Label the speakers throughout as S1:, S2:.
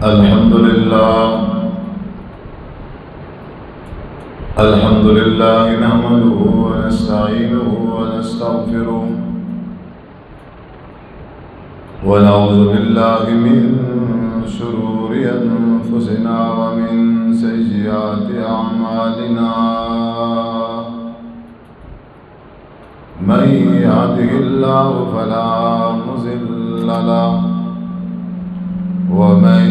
S1: الحمد لله نحمده ونستعينه ونستغفره ونعوذ بالله من شرور أنفسنا ومن سيئات أعمالنا من يهده الله فلا مضل له ومن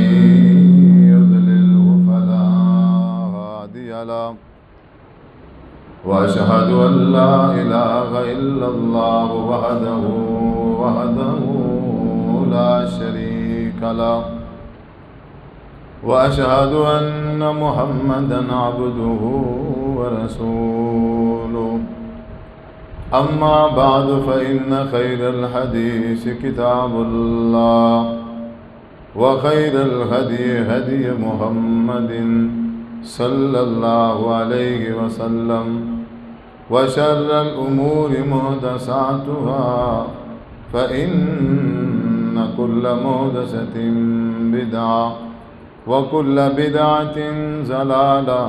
S1: يضلله فلا هادي له وأشهد أن لا إله إلا الله وحده لا شريك له وأشهد أن محمدا عبده ورسوله أما بعد فإن خير الحديث كتاب الله وخير الهدي هدي محمد صلى الله عليه وسلم وشر الأمور محدثاتها فإن كل محدثة بدعة وكل بدعة ضلالة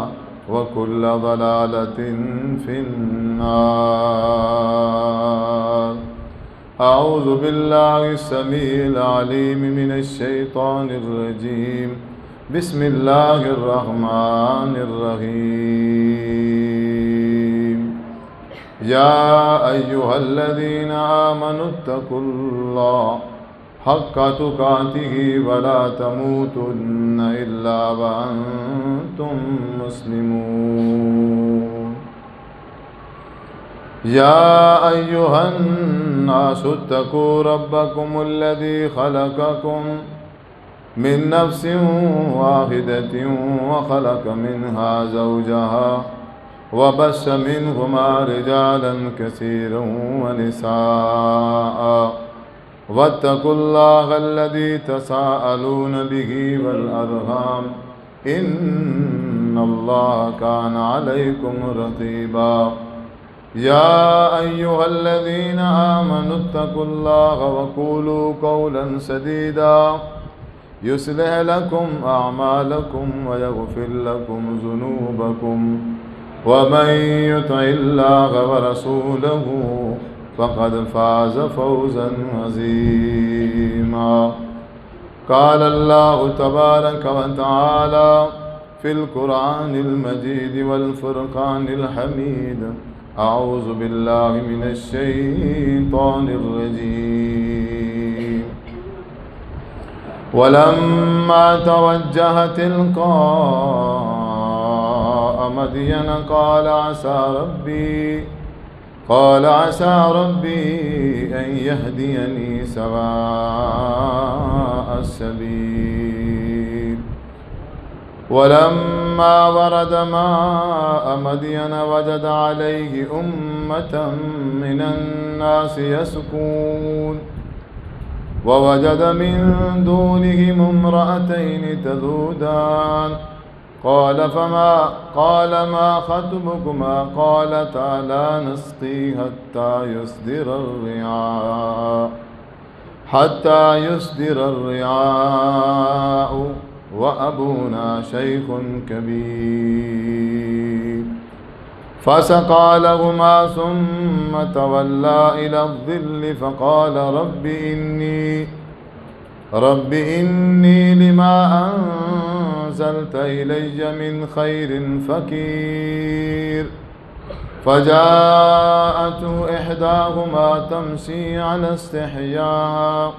S1: وكل ضلالة في النار. أعوذ بالله السميع العليم من الشيطان الرجيم. بسم الله الرحمن الرحيم. يا أيها الذين آمنوا اتقوا الله حق تقاته ولا تموتن إلا وأنتم مسلمون. يا أيها الناس اتقوا ربكم الذي خلقكم من نفس واحدة وخلق منها زوجها وبث منهما رجالا كثيرا ونساء واتقوا الله الذي تساءلون به والأرحام إن الله كان عليكم رقيبا. يا أيها الذين آمنوا اتقوا الله وقولوا قولا سديدا يصلح لكم أعمالكم ويغفر لكم ذنوبكم ومن يطع الله ورسوله فقد فاز فوزا عظيما. قال الله تبارك وتعالى في القرآن المجيد والفرقان الحميد. أعوذ بالله من الشيطان الرجيم. ولما توجه تلقاء مدين قال عسى ربي أن يهديني سواء السبيل. ولما ورد ماء مدين وجد عليه أمة من الناس يسقون ووجد من دونهم امرأتين تذودان قال ما خطبكما قالتا لا نسقي حتى يصدر الرعاء وأبونا شيخ كبير. فسقى لهما ثم تولى إلى الظل فقال رب إني لما أنزلت إلي من خير فقير. فجاءته إحداهما تمشي على استحياء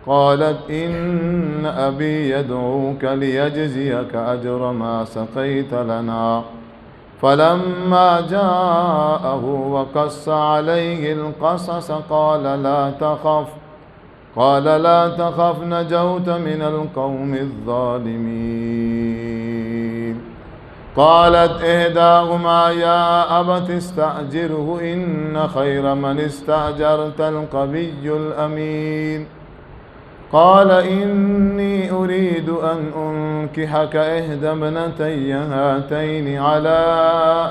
S1: قالت إن أبي يدعوك ليجزيك أجر ما سقيت لنا. فلما جاءه وقص عليه القصص قال لا تخف نجوت من القوم الظالمين. قالت إحداهما يا أبت استأجره إن خير من استأجرت القوي الأمين. قال إني أريد أن أنكحك إحدى ابنتي هاتين على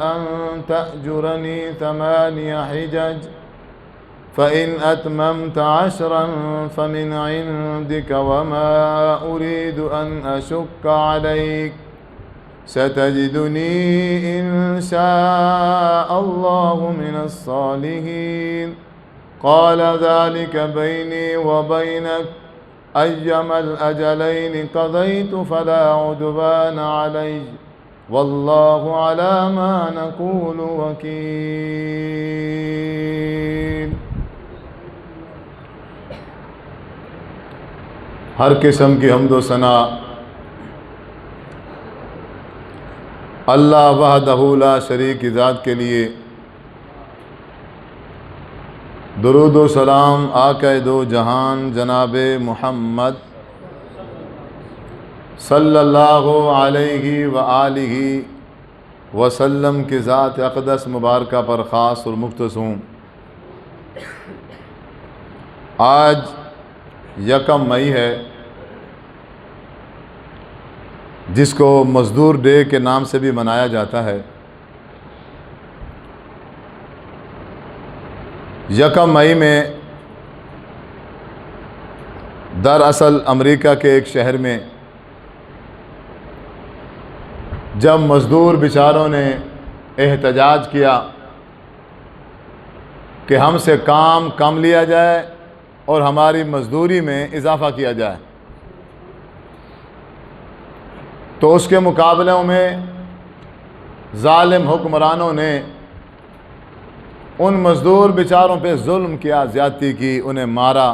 S1: أن تأجرني 8 حجج فإن أتممت 10 فمن عندك وما أريد أن أشك عليك ستجدني إن شاء الله من الصالحين قال ذلك بيني وبينك أيما الأجلين قضيت فلا عدوان علي والله على ما نقول وكيل۔ ہر قسم کی حمد و ثنا اللہ وحدہ لا شریک کی ذات کے لیے، درود و سلام آقا دو جہان جناب محمد صلی اللہ علیہ وآلہ وسلم کی ذات اقدس مبارکہ پر خاص اور مختص ہوں۔ آج 1 مئی ہے، جس کو مزدور ڈے کے نام سے بھی منایا جاتا ہے۔ 1 مئی میں دراصل امریکہ کے ایک شہر میں جب مزدور بیچاروں نے احتجاج کیا کہ ہم سے کام کم لیا جائے اور ہماری مزدوری میں اضافہ کیا جائے، تو اس کے مقابلوں میں ظالم حکمرانوں نے ان مزدور بیچاروں پہ ظلم کیا، زیادتی کی، انہیں مارا،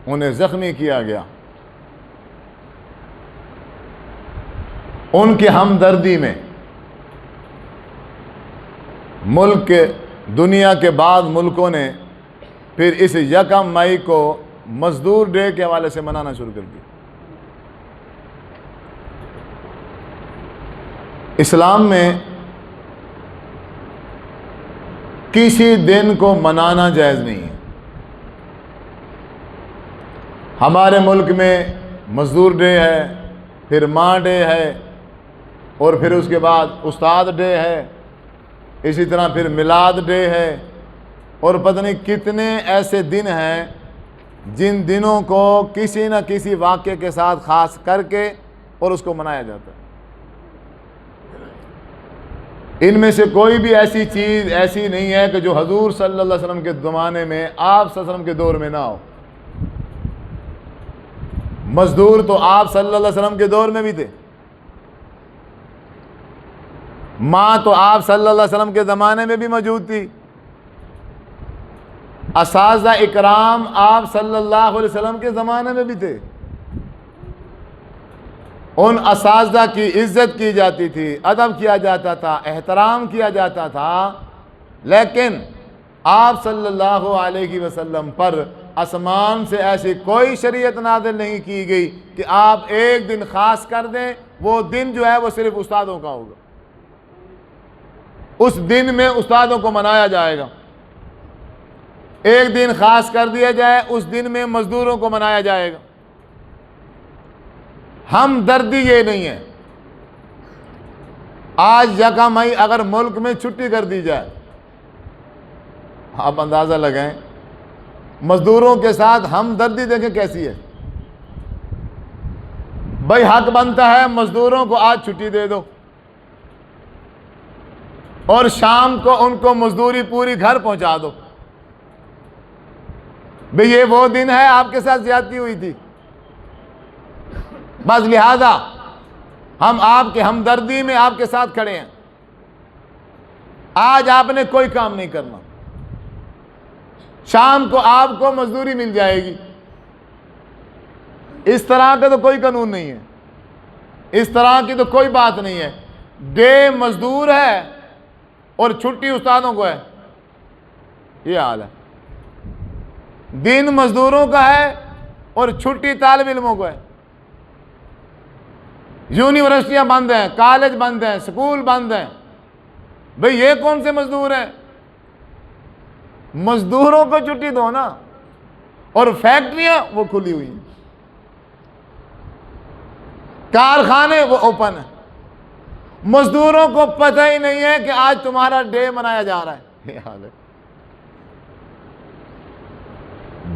S1: انہیں زخمی کیا گیا۔ ان کی ہمدردی میں ملک کے دنیا کے بعض ملکوں نے پھر اس 1 مئی کو مزدور ڈے کے حوالے سے منانا شروع کر دیا۔ اسلام میں کسی دن کو منانا جائز نہیں ہے۔ ہمارے ملک میں مزدور ڈے ہے، پھر ماں ڈے ہے، اور پھر اس کے بعد استاد ڈے ہے، اسی طرح پھر میلاد ڈے ہے، اور پتہ نہیں کتنے ایسے دن ہیں جن دنوں کو کسی نہ کسی واقعے کے ساتھ خاص کر کے اور اس کو منایا جاتا ہے۔ ان میں سے کوئی بھی ایسی چیز ایسی نہیں ہے کہ جو حضور صلی اللہ علیہ وسلم کے زمانے میں، آپ صلی اللہ علیہ وسلم کے دور میں نہ ہو۔ مزدور تو آپ صلی اللہ علیہ وسلم کے دور میں بھی تھے، ماں تو آپ صلی اللہ علیہ وسلم کے زمانے میں بھی موجود تھی، اساتذہ اکرام آپ صلی اللہ علیہ وسلم کے زمانے میں بھی تھے۔ ان اساتذہ کی عزت کی جاتی تھی، ادب کیا جاتا تھا، احترام کیا جاتا تھا، لیکن آپ صلی اللہ علیہ وسلم پر آسمان سے ایسی کوئی شریعت نازل نہیں کی گئی کہ آپ ایک دن خاص کر دیں، وہ دن جو ہے وہ صرف استادوں کا ہوگا، اس دن میں استادوں کو منایا جائے گا۔ ایک دن خاص کر دیا جائے، اس دن میں مزدوروں کو منایا جائے گا۔ ہمدردی یہ نہیں ہے۔ آج 1 مئی اگر ملک میں چھٹی کر دی جائے، آپ اندازہ لگائیں مزدوروں کے ساتھ ہمدردی دیکھیں کیسی ہے۔ بھائی حق بنتا ہے مزدوروں کو آج چھٹی دے دو، اور شام کو ان کو مزدوری پوری گھر پہنچا دو۔ بھئی یہ وہ دن ہے آپ کے ساتھ زیادتی ہوئی تھی، بس لہذا ہم آپ کے ہمدردی میں آپ کے ساتھ کھڑے ہیں۔ آج آپ نے کوئی کام نہیں کرنا، شام کو آپ کو مزدوری مل جائے گی۔ اس طرح کا تو کوئی قانون نہیں ہے، اس طرح کی تو کوئی بات نہیں ہے۔ ڈے مزدور ہے اور چھٹی استادوں کو ہے، یہ حال ہے۔ دن مزدوروں کا ہے اور چھٹی طالب علموں کو ہے۔ یونیورسٹیاں بند ہیں، کالج بند ہیں، سکول بند ہیں، بھئی یہ کون سے مزدور ہیں؟ مزدوروں کو چھٹی دو نا۔ اور فیکٹریاں وہ کھلی ہوئی ہیں، کارخانے وہ اوپن ہیں۔ مزدوروں کو پتہ ہی نہیں ہے کہ آج تمہارا ڈے منایا جا رہا ہے، یہ حال ہے۔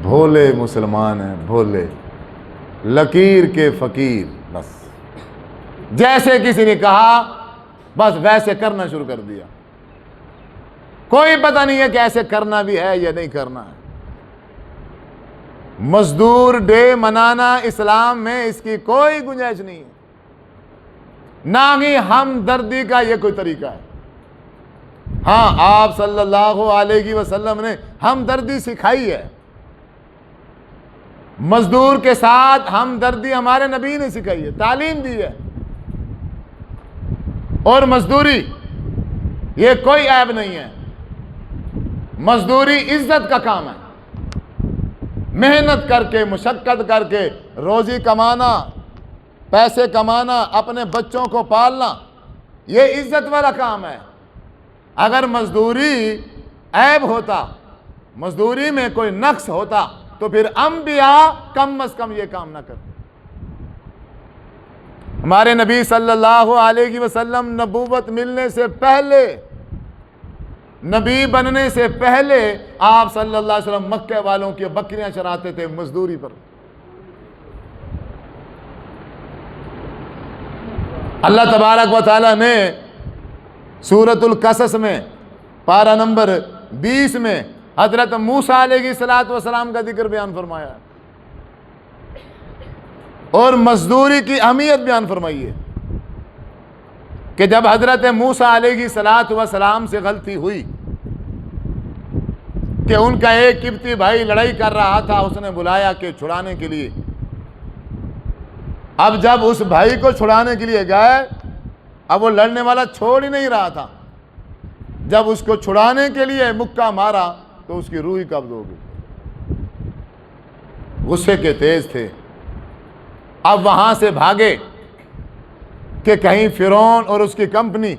S1: بھولے مسلمان ہیں، بھولے، لکیر کے فقیر، بس جیسے کسی نے کہا بس ویسے کرنا شروع کر دیا، کوئی پتہ نہیں ہے کہ ایسے کرنا بھی ہے یا نہیں کرنا ہے۔ مزدور ڈے منانا اسلام میں اس کی کوئی گنجائش نہیں ہے، نہ ہی ہمدردی کا یہ کوئی طریقہ ہے۔ ہاں، آپ صلی اللہ علیہ وسلم نے ہمدردی سکھائی ہے، مزدور کے ساتھ ہمدردی ہمارے نبی نے سکھائی ہے، تعلیم دی ہے۔ اور مزدوری یہ کوئی عیب نہیں ہے، مزدوری عزت کا کام ہے، محنت کر کے، مشقت کر کے روزی کمانا، پیسے کمانا، اپنے بچوں کو پالنا، یہ عزت والا کام ہے۔ اگر مزدوری عیب ہوتا، مزدوری میں کوئی نقص ہوتا تو پھر انبیاء کم از کم یہ کام نہ کرتے۔ ہمارے نبی صلی اللہ علیہ وسلم نبوت ملنے سے پہلے، نبی بننے سے پہلے آپ صلی اللہ علیہ وسلم مکہ والوں کی بکریاں چراتے تھے مزدوری پر۔ اللہ تبارک و تعالیٰ نے سورۃ القصص میں پارہ نمبر 20 میں حضرت موسیٰ علیہ السلام کا ذکر بیان فرمایا اور مزدوری کی اہمیت بیان فرمائی ہے کہ جب حضرت موسیٰ علیہ السلام سے غلطی ہوئی کہ ان کا ایک قبطی بھائی لڑائی کر رہا تھا، اس نے بلایا کہ چھڑانے کے لیے۔ اب جب اس بھائی کو چھڑانے کے لیے گئے، اب وہ لڑنے والا چھوڑ ہی نہیں رہا تھا، جب اس کو چھڑانے کے لیے مکہ مارا تو اس کی روح قبض ہو گئی، غصے کے تیز تھے۔ اب وہاں سے بھاگے کہ کہیں فرعون اور اس کی کمپنی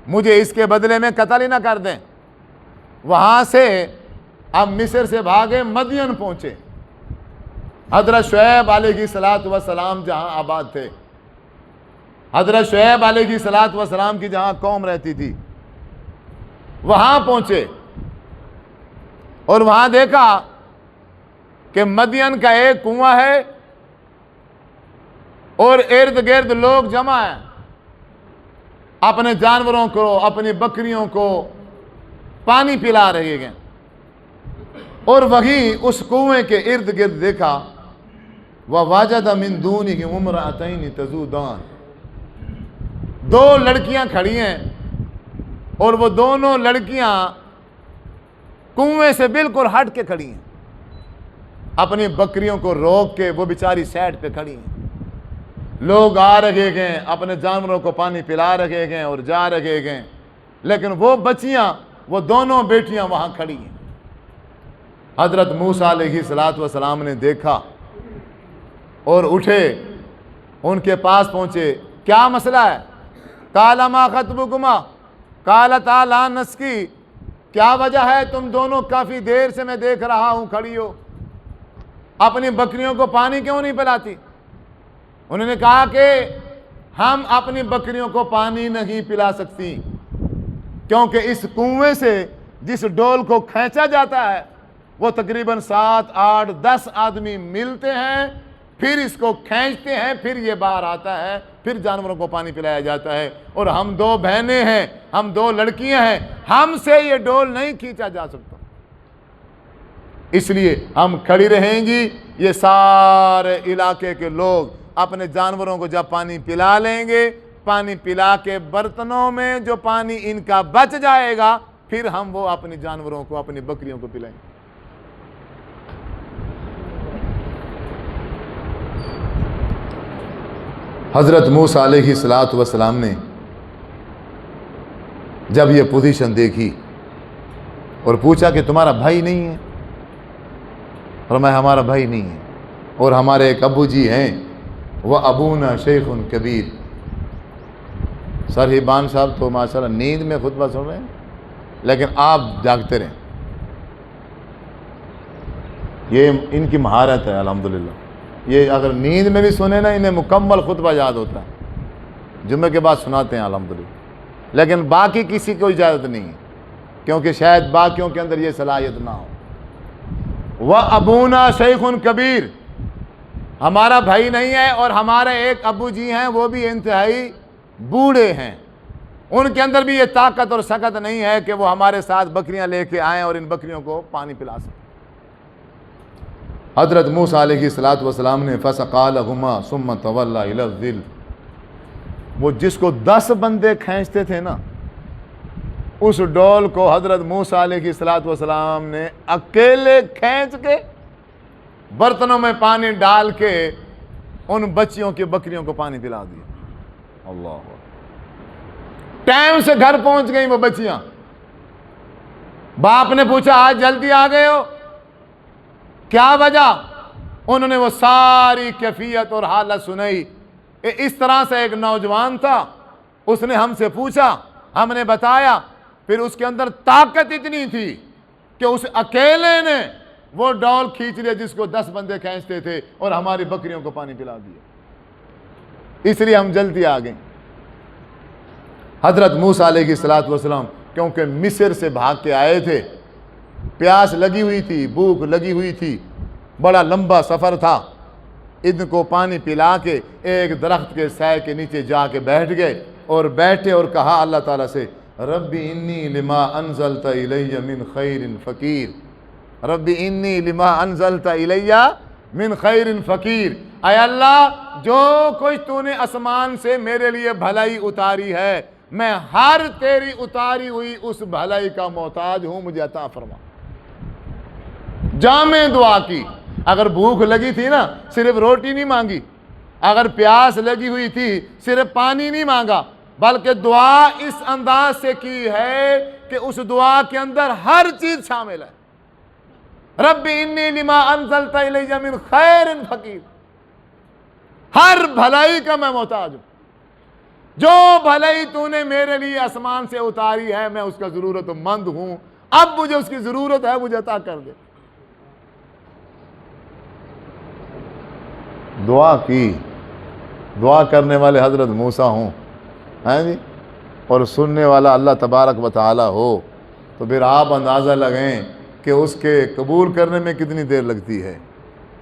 S1: مجھے اس کے بدلے میں قتل ہی نہ کر دیں۔ وہاں سے اب مصر سے بھاگے، مدین پہنچے، حضرت شعیب علیہ السلام جہاں آباد تھے، حضرت شعیب علیہ السلام کی جہاں قوم رہتی تھی، وہاں پہنچے اور وہاں دیکھا کہ مدین کا ایک کنواں ہے اور ارد گرد لوگ جمع ہیں، اپنے جانوروں کو، اپنی بکریوں کو پانی پلا رہے ہیں۔ اور وہیں اس کنویں کے ارد گرد دیکھا وَوَجَدَ مِن دُونِهِمْ امْرَأَتَيْنِ تَذُودَانِ، دو لڑکیاں کھڑی ہیں اور وہ دونوں لڑکیاں کنویں سے بالکل ہٹ کے کھڑی ہیں، اپنی بکریوں کو روک کے وہ بیچاری سائڈ پہ کھڑی ہیں۔ لوگ آ رہے ہیں، اپنے جانوروں کو پانی پلا رہے ہیں اور جا رہے ہیں، لیکن وہ بچیاں، وہ دونوں بیٹیاں وہاں کھڑی ہیں۔ حضرت موسیٰ علیہ السلام نے دیکھا اور اٹھے، ان کے پاس پہنچے، کیا مسئلہ ہے؟ قال ما خطبکما قالتا لا نسقی، کیا وجہ ہے تم دونوں کافی دیر سے میں دیکھ رہا ہوں کھڑی ہو، اپنی بکریوں کو پانی کیوں نہیں پلاتی؟ انہوں نے کہا کہ ہم اپنی بکریوں کو پانی نہیں پلا سکتی، کیونکہ اس کنویں سے جس ڈول کو کھینچا جاتا ہے وہ تقریباً 7 8 10 آدمی ملتے ہیں، پھر اس کو کھینچتے ہیں، پھر یہ باہر آتا ہے، پھر جانوروں کو پانی پلایا جاتا ہے، اور ہم 2 بہنیں ہیں، ہم 2 لڑکیاں ہیں، ہم سے یہ ڈول نہیں کھینچا جا سکتا، اس لیے ہم کھڑی رہیں گی۔ یہ سارے علاقے کے لوگ اپنے جانوروں کو جب پانی پلا لیں گے، پانی پلا کے برتنوں میں جو پانی ان کا بچ جائے گا، پھر ہم وہ اپنی جانوروں کو، اپنی بکریوں کو پلائیں گے۔ حضرت موسیٰ علیہ السلام نے جب یہ پوزیشن دیکھی اور پوچھا کہ تمہارا بھائی نہیں ہے؟ فرمایا ہمارا بھائی نہیں ہے، اور ہمارے ایک ابو جی ہیں، وہ ابونا شیخ کبیر۔ سرحبان صاحب تو ماشاءاللہ نیند میں خطبہ سن رہے ہیں، لیکن آپ جاگتے رہیں، یہ ان کی مہارت ہے الحمدللہ۔ یہ اگر نیند میں بھی سنے نا، انہیں مکمل خطبہ یاد ہوتا ہے، جمعے کے بعد سناتے ہیں الحمدللہ، لیکن باقی کسی کو اجازت نہیں ہے، کیونکہ شاید باقیوں کے اندر یہ صلاحیت نہ ہو۔ وَأَبُونَا شَيْخٌ کبیر، ہمارا بھائی نہیں ہے اور ہمارے ایک ابو جی ہیں وہ بھی انتہائی بوڑھے ہیں، ان کے اندر بھی یہ طاقت اور سکت نہیں ہے کہ وہ ہمارے ساتھ بکریاں لے کے آئیں اور ان بکریوں کو پانی پلا سکیں۔ حضرت موسیٰ علیہ السلام نے فَسَقَىٰ لَهُمَا ثُمَّ تَوَلَّىٰ إِلَى الظِّلِّ، وہ جس کو 10 بندے کھینچتے تھے نا، اس ڈول کو حضرت موسیٰ علیہ السلام نے اکیلے کھینچ کے برتنوں میں پانی ڈال کے ان بچیوں کی بکریوں کو پانی پلا دیا۔ اللہ، ٹائم سے گھر پہنچ گئی وہ بچیاں۔ باپ نے پوچھا آج جلدی آ گئے ہو، کیا وجہ؟ انہوں نے وہ ساری کیفیت اور حالت سنائی۔ اس طرح سے ایک نوجوان تھا، اس نے ہم سے پوچھا، ہم نے بتایا، پھر اس کے اندر طاقت اتنی تھی کہ اس اکیلے نے وہ ڈول کھینچ لیا جس کو 10 بندے کھینچتے تھے اور ہماری بکریوں کو پانی پلا دیا۔ اس لیے ہم جلدی آ گئے۔ حضرت موسیٰ علیہ السلام کیونکہ مصر سے بھاگ کے آئے تھے، پیاس لگی ہوئی تھی، بھوک لگی ہوئی تھی، بڑا لمبا سفر تھا، ان کو پانی پلا کے ایک درخت کے سائے کے نیچے جا کے بیٹھ گئے اور بیٹھے اور کہا اللہ تعالیٰ سے، ربی انی لما انزلت الی من خیر فقیر، ربی انی لما انزلت الی من خیر فقیر، اے اللہ جو کچھ تو نے آسمان سے میرے لیے بھلائی اتاری ہے، میں ہر تیری اتاری ہوئی اس بھلائی کا محتاج ہوں، مجھے عطا فرما۔ جامع دعا کی۔ اگر بھوک لگی تھی نا، صرف روٹی نہیں مانگی، اگر پیاس لگی ہوئی تھی صرف پانی نہیں مانگا، بلکہ دعا اس انداز سے کی ہے کہ اس دعا کے اندر ہر چیز شامل ہے۔ رب انی لما انزلت الی من خیر فقیر، ہر بھلائی کا میں محتاج ہوں، جو بھلائی تو نے میرے لیے آسمان سے اتاری ہے میں اس کا ضرورت مند ہوں، اب مجھے اس کی ضرورت ہے، مجھے عطا کر دے۔ دعا کی، دعا کرنے والے حضرت موسیٰ ہوں، ہیں جی، اور سننے والا اللہ تبارک و تعالی ہو، تو پھر آپ اندازہ لگیں کہ اس کے قبول کرنے میں کتنی دیر لگتی ہے۔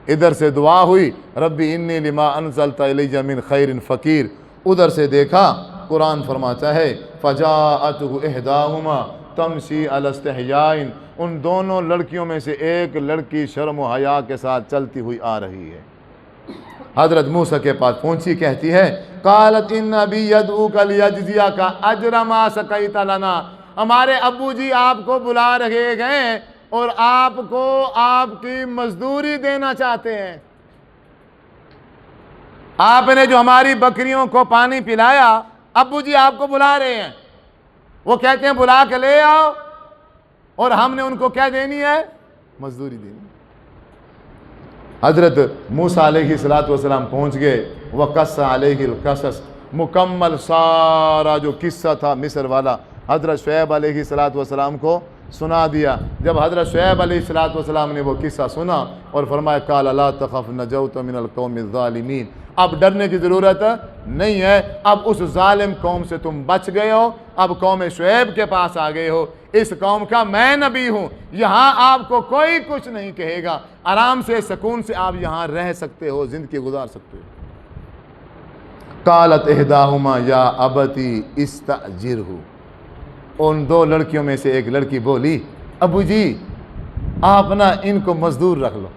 S1: ادھر سے دعا ہوئی ربی انی لما انزلت الی من خیر فقیر، ادھر سے دیکھا قرآن فرماتا ہے فجاءته احداہما تمشی علی استحیاء، ان دونوں لڑکیوں میں سے ایک لڑکی شرم و حیا کے ساتھ چلتی ہوئی آ رہی ہے۔ حضرت موسیٰ کے پاس پہنچی، کہتی ہے قالت ان ابی یدعوک لیجزیک اجر ما سقیت لنا، ہمارے ابو جی آپ کو بلا رہے ہیں اور آپ کو آپ کی مزدوری دینا چاہتے ہیں۔ آپ نے جو ہماری بکریوں کو پانی پلایا، ابو جی آپ کو بلا رہے ہیں، وہ کہتے ہیں بلا کے لے آؤ، اور ہم نے ان کو کیا دینی ہے؟ مزدوری دینی۔ حضرت موسیٰ علیہ السلام پہنچ گئے، وقص علیہ القصص، مکمل سارا جو قصہ تھا مصر والا حضرت شعیب علیہ السلام کو سنا دیا۔ جب حضرت شعیب علیہ السلام نے وہ قصہ سنا اور فرمایا قال لا تخف نجوت من القوم الظالمین، اب ڈرنے کی ضرورت نہیں ہے، اب اس ظالم قوم سے تم بچ گئے ہو، اب قوم شعیب کے پاس آ گئے ہو، اس قوم کا میں نبی ہوں، یہاں آپ کو کوئی کچھ نہیں کہے گا، آرام سے سکون سے آپ یہاں رہ سکتے ہو، زندگی گزار سکتے ہو۔ قالت احداہما یا ابتی استاجرہ، ان دو لڑکیوں میں سے ایک لڑکی بولی ابو جی آپ نا ان کو مزدور رکھ لو،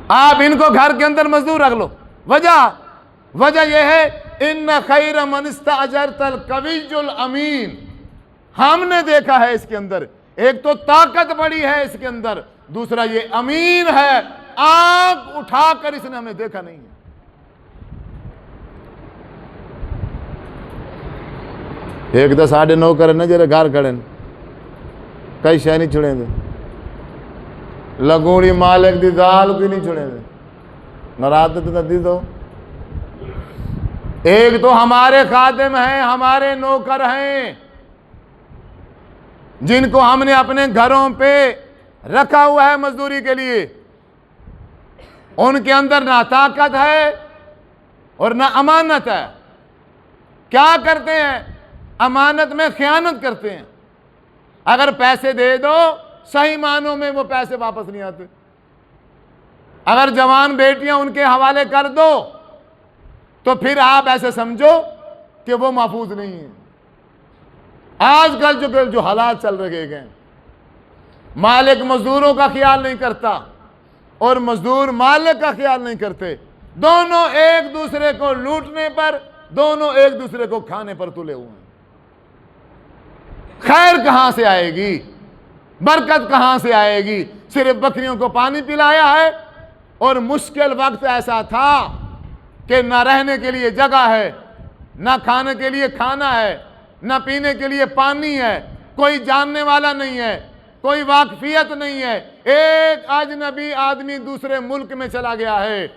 S1: آپ ان کو گھر کے اندر مزدور رکھ لو۔ وجہ یہ ہے ان خیر من استاجرت القوی الامین، ہم نے دیکھا ہے اس کے اندر ایک تو طاقت بڑی ہے اس کے اندر، دوسرا یہ امین ہے، آنکھ اٹھا کر اس نے ہمیں دیکھا نہیں ہے۔ ایک تو 9:30 کرے جرے گھر کھڑے کئی شہ نہیں چھڑیں دے، لگوڑی مالک دی دال کوئی نہیں چھڑیں دے، نرات تو دی دو۔ ایک تو ہمارے خادم ہیں، ہمارے نوکر ہیں، جن کو ہم نے اپنے گھروں پہ رکھا ہوا ہے مزدوری کے لیے، ان کے اندر نہ طاقت ہے اور نہ امانت ہے۔ کیا کرتے ہیں؟ امانت میں خیانت کرتے ہیں۔ اگر پیسے دے دو صحیح معنوں میں وہ پیسے واپس نہیں آتے۔ اگر جوان بیٹیاں ان کے حوالے کر دو تو پھر آپ ایسے سمجھو کہ وہ محفوظ نہیں ہیں۔ آج کل جو حالات چل رہے ہیں، مالک مزدوروں کا خیال نہیں کرتا اور مزدور مالک کا خیال نہیں کرتے، دونوں ایک دوسرے کو لوٹنے پر، دونوں ایک دوسرے کو کھانے پر تلے ہوئے ہیں۔ خیر کہاں سے آئے گی؟ برکت کہاں سے آئے گی؟ صرف بکریوں کو پانی پلایا ہے، اور مشکل وقت ایسا تھا کہ نہ رہنے کے لیے جگہ ہے، نہ کھانے کے لیے کھانا ہے، نہ پینے کے لیے پانی ہے، کوئی جاننے والا نہیں ہے، کوئی واقفیت نہیں ہے۔ ایک اجنبی آدمی دوسرے ملک میں چلا گیا ہے،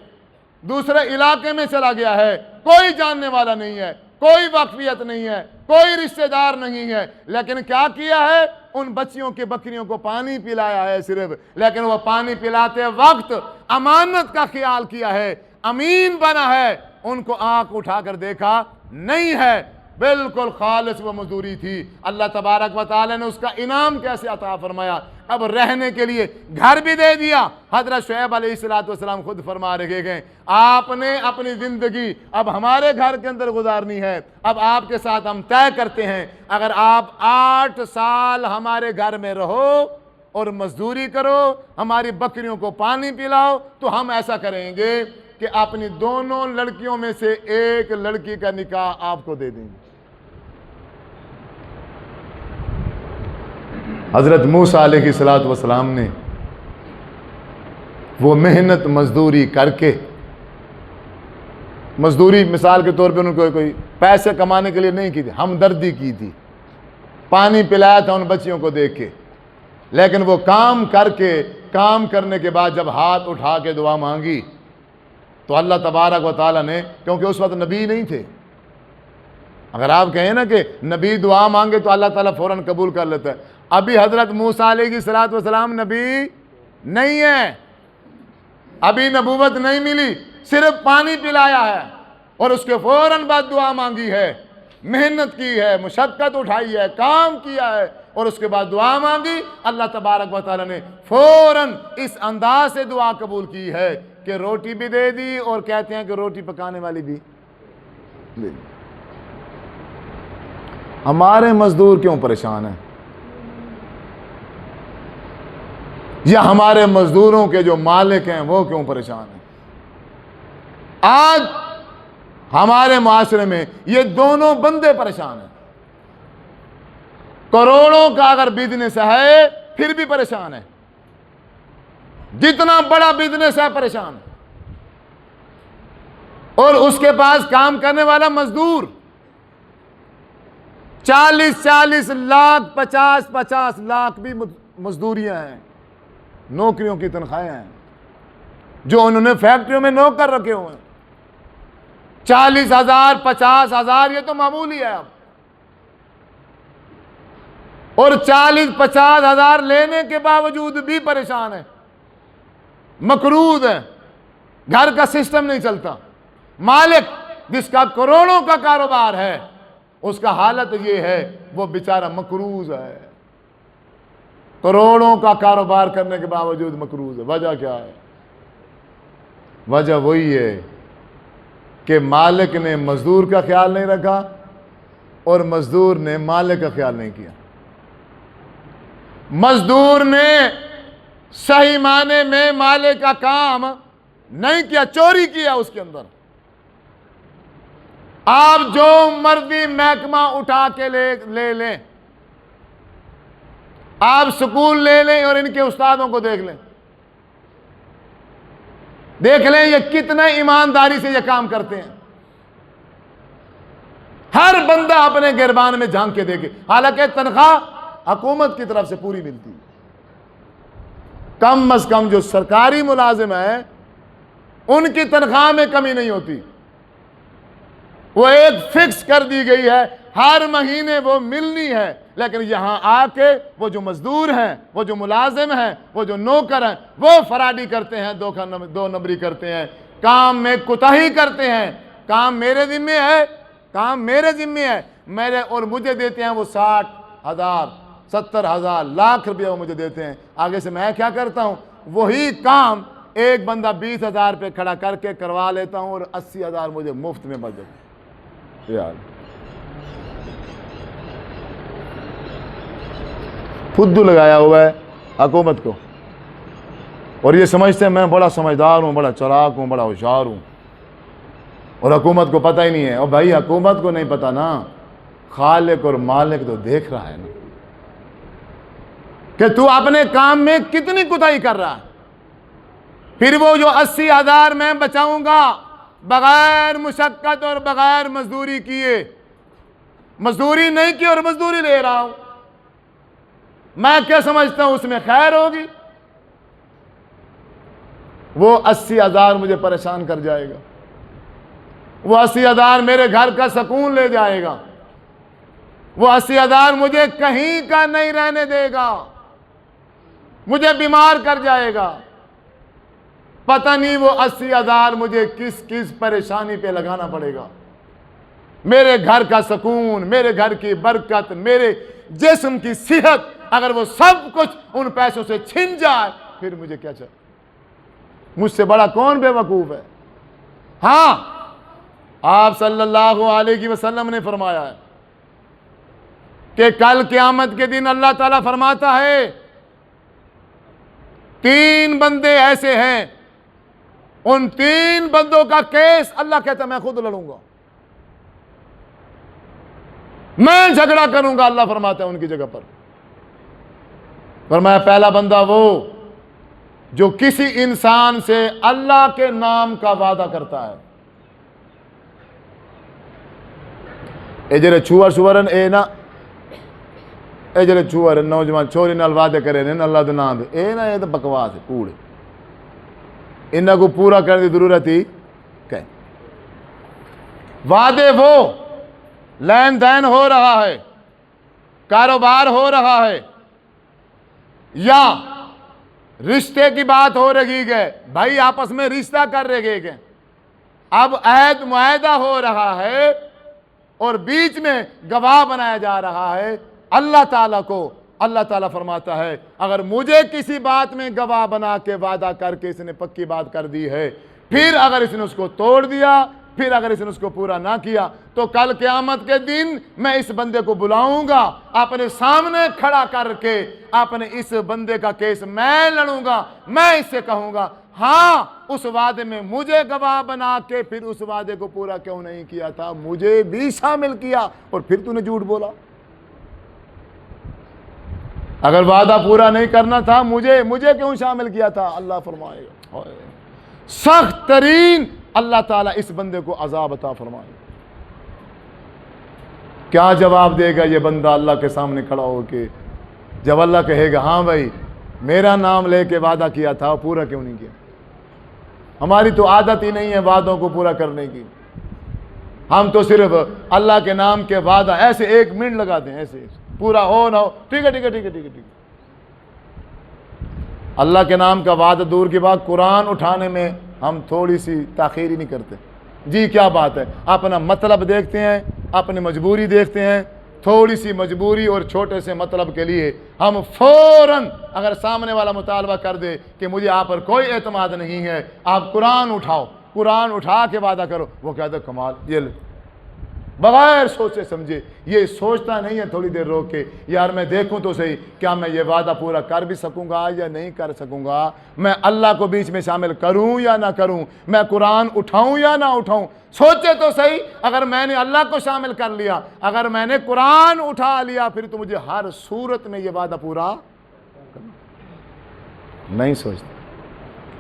S1: دوسرے علاقے میں چلا گیا ہے، کوئی جاننے والا نہیں ہے، کوئی واقفیت نہیں ہے، کوئی رشتہ دار نہیں ہے، لیکن کیا کیا ہے؟ ان بچیوں کے بکریوں کو پانی پلایا ہے صرف، لیکن وہ پانی پلاتے وقت امانت کا خیال کیا ہے، امین بنا ہے، ان کو آنکھ اٹھا کر دیکھا نہیں ہے، بالکل خالص وہ مزدوری تھی۔ اللہ تبارک و تعالی نے اس کا انعام کیسے عطا فرمایا؟ اب رہنے کے لیے گھر بھی دے دیا۔ حضرت شعیب علیہ السلام خود فرما رہے گئے، آپ نے اپنی زندگی اب ہمارے گھر کے اندر گزارنی ہے، اب آپ کے ساتھ ہم طے کرتے ہیں، اگر آپ 8 سال ہمارے گھر میں رہو اور مزدوری کرو، ہماری بکریوں کو پانی پلاؤ، تو ہم ایسا کریں گے کہ اپنی دونوں لڑکیوں میں سے ایک لڑکی کا نکاح آپ کو دے دیں گے۔ حضرت موسیٰ علیہ السلام نے وہ محنت مزدوری کر کے، مزدوری مثال کے طور پہ انہوں نے کوئی پیسے کمانے کے لیے نہیں کی تھی، ہمدردی کی تھی، پانی پلایا تھا ان بچیوں کو دیکھ کے، لیکن وہ کام کر کے، کام کرنے کے بعد جب ہاتھ اٹھا کے دعا مانگی تو اللہ تبارک و تعالیٰ نے، کیونکہ اس وقت نبی نہیں تھے، اگر آپ کہیں نا کہ نبی دعا مانگے تو اللہ تعالیٰ فوراً قبول کر لیتا ہے، ابھی حضرت موسیٰ علیہ السلام نبی نہیں ہے، ابھی نبوت نہیں ملی، صرف پانی پلایا ہے اور اس کے فوراً بعد دعا مانگی ہے، محنت کی ہے، مشقت اٹھائی ہے، کام کیا ہے، اور اس کے بعد دعا مانگی، اللہ تبارک و تعالیٰ نے فوراً اس انداز سے دعا قبول کی ہے کہ روٹی بھی دے دی، اور کہتے ہیں کہ روٹی پکانے والی بھی دے دی۔ ہمارے مزدور کیوں پریشان ہیں؟ یا ہمارے مزدوروں کے جو مالک ہیں وہ کیوں پریشان ہیں؟ آج ہمارے معاشرے میں یہ دونوں بندے پریشان ہیں، کروڑوں کا اگر بزنس ہے پھر بھی پریشان ہے، جتنا بڑا بزنس ہے پریشان ہے، اور اس کے پاس کام کرنے والا مزدور 40 لاکھ 50 لاکھ بھی مزدوریاں ہیں، نوکریوں کی تنخواہیں ہیں، جو انہوں نے فیکٹریوں میں نوکر رکھے ہوئے ہیں، 40,000 50,000 یہ تو معمولی ہے اب، اور 40-50 ہزار لینے کے باوجود بھی پریشان ہے، مقروض ہے، گھر کا سسٹم نہیں چلتا۔ مالک جس کا کروڑوں کا کاروبار ہے اس کا حالت یہ ہے، وہ بیچارہ مقروض ہے، کروڑوں کا کاروبار کرنے کے باوجود مقروض ہے۔ وجہ کیا ہے؟ وجہ وہی ہے کہ مالک نے مزدور کا خیال نہیں رکھا اور مزدور نے مالک کا خیال نہیں کیا۔ مزدور نے صحیح معنی میں مالک کا کام نہیں کیا، چوری کیا اس کے اندر۔ آپ جو مرضی محکمہ اٹھا کے لے لیں، آپ سکول لے لیں اور ان کے استادوں کو دیکھ لیں، دیکھ لیں یہ کتنے ایمانداری سے یہ کام کرتے ہیں۔ ہر بندہ اپنے گربان میں جھانک کے دیکھے، حالانکہ تنخواہ حکومت کی طرف سے پوری ملتی ہے، کم از کم جو سرکاری ملازم ہیں ان کی تنخواہ میں کمی نہیں ہوتی، وہ ایک فکس کر دی گئی ہے، ہر مہینے وہ ملنی ہے۔ لیکن یہاں آ کے وہ جو مزدور ہیں، وہ جو ملازم ہیں، وہ جو نوکر ہیں، وہ فراڈی کرتے ہیں، دو نمبری کرتے ہیں، کام میں کوتاہی کرتے ہیں، کام میرے ذمہ ہے، کام میرے ذمہ ہے، میرے اور مجھے دیتے ہیں وہ 60,000 70,000 لاکھ روپیہ وہ مجھے دیتے ہیں، آگے سے میں کیا کرتا ہوں، وہی کام ایک بندہ 20,000 پہ کھڑا کر کے کروا لیتا ہوں اور 80,000 مجھے مفت میں بچ جاتے ہیں۔ یار فدو لگایا ہوا ہے حکومت کو، اور یہ سمجھتے ہیں میں بڑا سمجھدار ہوں، بڑا چلاک ہوں، بڑا ہوشیار ہوں، اور حکومت کو پتہ ہی نہیں ہے۔ اور بھائی حکومت کو نہیں پتہ نا، خالق اور مالک تو دیکھ رہا ہے نا کہ تو اپنے کام میں کتنی کوتاہی کر رہا ہے۔ پھر وہ جو 80,000 میں بچاؤں گا بغیر مشقت اور بغیر مزدوری کیے، مزدوری نہیں کی اور مزدوری لے رہا ہوں، میں کیا سمجھتا ہوں اس میں خیر ہوگی؟ وہ 80,000 مجھے پریشان کر جائے گا، وہ 80,000 میرے گھر کا سکون لے جائے گا، وہ 80,000 مجھے کہیں کا نہیں رہنے دے گا، مجھے بیمار کر جائے گا، پتہ نہیں وہ 80,000 مجھے کس کس پریشانی پہ لگانا پڑے گا۔ میرے گھر کا سکون، میرے گھر کی برکت، میرے جسم کی صحت، اگر وہ سب کچھ ان پیسوں سے چھن جائے پھر مجھے کیا چاہیے؟ مجھ سے بڑا کون بے وقوف ہے؟ ہاں، آپ صلی اللہ علیہ وسلم نے فرمایا ہے کہ کل قیامت کے دن اللہ تعالیٰ فرماتا ہے 3 بندے ایسے ہیں، ان 3 بندوں کا کیس اللہ کہتا ہے میں خود لڑوں گا، میں جھگڑا کروں گا، اللہ فرماتا ہے ان کی جگہ پر۔ فرمایا پہلا بندہ وہ جو کسی انسان سے اللہ کے نام کا وعدہ کرتا ہے۔ اے جڑے چھوار چھوارن اے نا، اے جڑے چھوار نوجوان چھوری نال وعدے کرے نے اللہ دے نام دے، اے نا، اے تو بکواس ہے کوڑے، انہاں کو پورا کرنے کی ضرورت ہی کہ وعدے وہ لین دین ہو رہا ہے، کاروبار ہو رہا ہے، یا رشتے کی بات ہو رہی ہے، بھائی آپس میں رشتہ کر رہے ہیں، اب عہد معاہدہ ہو رہا ہے اور بیچ میں گواہ بنایا جا رہا ہے اللہ تعالیٰ کو۔ اللہ تعالیٰ فرماتا ہے اگر مجھے کسی بات میں گواہ بنا کے وعدہ کر کے اس نے پکی بات کر دی ہے، پھر اگر اس نے اس کو توڑ دیا، پھر اگر اس نے اس کو پورا نہ کیا، تو کل قیامت کے دن میں اس بندے کو بلاؤں گا، اپنے سامنے کھڑا کر کے اپنے اس بندے کا کیس میں لڑوں گا، میں اس سے کہوں گا ہاں اس وعدے میں مجھے گواہ بنا کے پھر اس وعدے کو پورا کیوں نہیں کیا تھا، مجھے بھی شامل کیا اور پھر تو نے جھوٹ بولا۔ اگر وعدہ پورا نہیں کرنا تھا مجھے کیوں شامل کیا تھا؟ اللہ فرمائے گا سخت ترین اللہ تعالیٰ اس بندے کو عذاب عطا فرمائے گا۔ کیا جواب دے گا یہ بندہ اللہ کے سامنے کھڑا ہو کے جب اللہ کہے گا ہاں بھائی میرا نام لے کے وعدہ کیا تھا پورا کیوں نہیں کیا؟ ہماری تو عادت ہی نہیں ہے وعدوں کو پورا کرنے کی، ہم تو صرف اللہ کے نام کے وعدہ ایسے 1 منٹ لگا دیں، ایسے پورا ہو نہ ہو ٹھیک ہے ٹھیک ہے ٹھیک ہے ٹھیک ہے ٹھیک ہے۔ اللہ کے نام کا وعدہ دور کی بات، قرآن اٹھانے میں ہم تھوڑی سی تاخیر ہی نہیں کرتے، جی کیا بات ہے، اپنا مطلب دیکھتے ہیں، اپنی مجبوری دیکھتے ہیں، تھوڑی سی مجبوری اور چھوٹے سے مطلب کے لیے ہم فوراً اگر سامنے والا مطالبہ کر دے کہ مجھے آپ پر کوئی اعتماد نہیں ہے، آپ قرآن اٹھاؤ، قرآن اٹھا کے وعدہ کرو، وہ کہتا ہے کمال، یہ بغیر سوچے سمجھے، یہ سوچتا نہیں ہے تھوڑی دیر روک کے یار میں دیکھوں تو صحیح کیا میں یہ وعدہ پورا کر بھی سکوں گا یا نہیں کر سکوں گا، میں اللہ کو بیچ میں شامل کروں یا نہ کروں، میں قرآن اٹھاؤں یا نہ اٹھاؤں، سوچے تو صحیح، اگر میں نے اللہ کو شامل کر لیا، اگر میں نے قرآن اٹھا لیا پھر تو مجھے ہر صورت میں یہ وعدہ پورا نہیں سوچتا۔